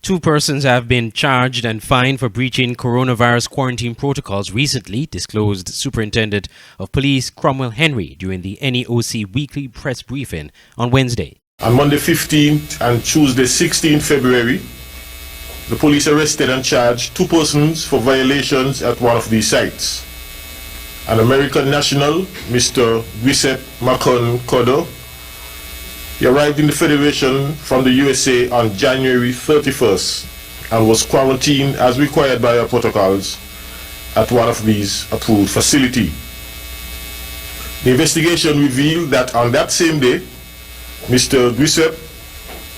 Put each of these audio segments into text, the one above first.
2 persons have been charged and fined for breaching coronavirus quarantine protocols recently, disclosed Superintendent of Police Cromwell Henry during the NEOC weekly press briefing on Wednesday. On Monday 15th and Tuesday 16th February, the police arrested and charged 2 persons for violations at one of these sites. An American national, Mr. Giuseppe Macon Codo, he arrived in the Federation from the USA on January 31st and was quarantined as required by our protocols at one of these approved facilities. The investigation revealed that on that same day, Mr. Giuseppe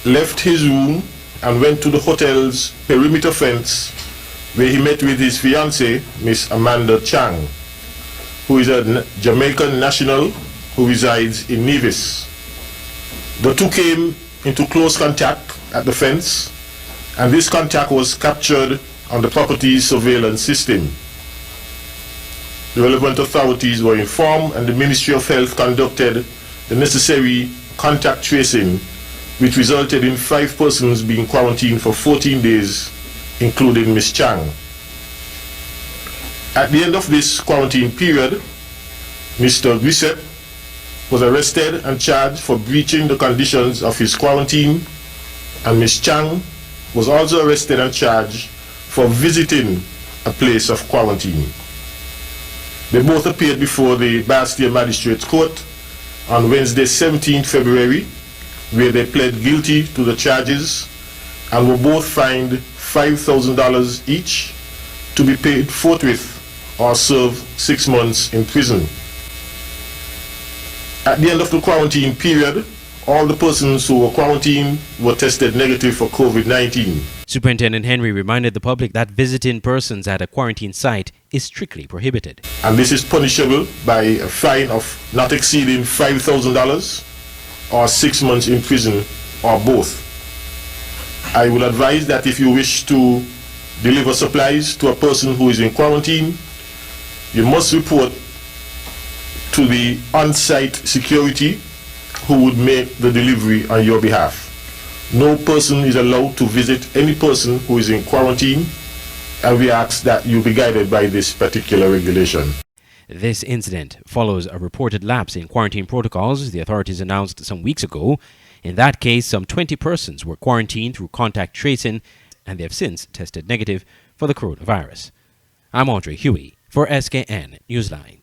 left his room and went to the hotel's perimeter fence where he met with his fiancée, Miss Amanda Chang, who is a Jamaican national who resides in Nevis. The two came into close contact at the fence, and this contact was captured on the property's surveillance system. The relevant authorities were informed, and the Ministry of Health conducted the necessary contact tracing, which resulted in 5 persons being quarantined for 14 days, including Ms. Chang. At the end of this quarantine period, Mr. Giuseppe was arrested and charged for breaching the conditions of his quarantine, and Ms. Chang was also arrested and charged for visiting a place of quarantine. They both appeared before the Bastille Magistrates Court on Wednesday 17th February, where they pled guilty to the charges and were both fined $5,000 each to be paid forthwith or serve 6 months in prison. At the end of the quarantine period, all the persons who were quarantined were tested negative for COVID-19. Superintendent Henry reminded the public that visiting persons at a quarantine site is strictly prohibited. And this is punishable by a fine of not exceeding $5,000 or 6 months in prison, or both. I would advise that if you wish to deliver supplies to a person who is in quarantine, you must report to the on-site security who would make the delivery on your behalf. No person is allowed to visit any person who is in quarantine, and we ask that you be guided by this particular regulation. This incident follows a reported lapse in quarantine protocols the authorities announced some weeks ago. In that case, some 20 persons were quarantined through contact tracing, and they have since tested negative for the coronavirus. I'm Andre Huey for SKN Newsline.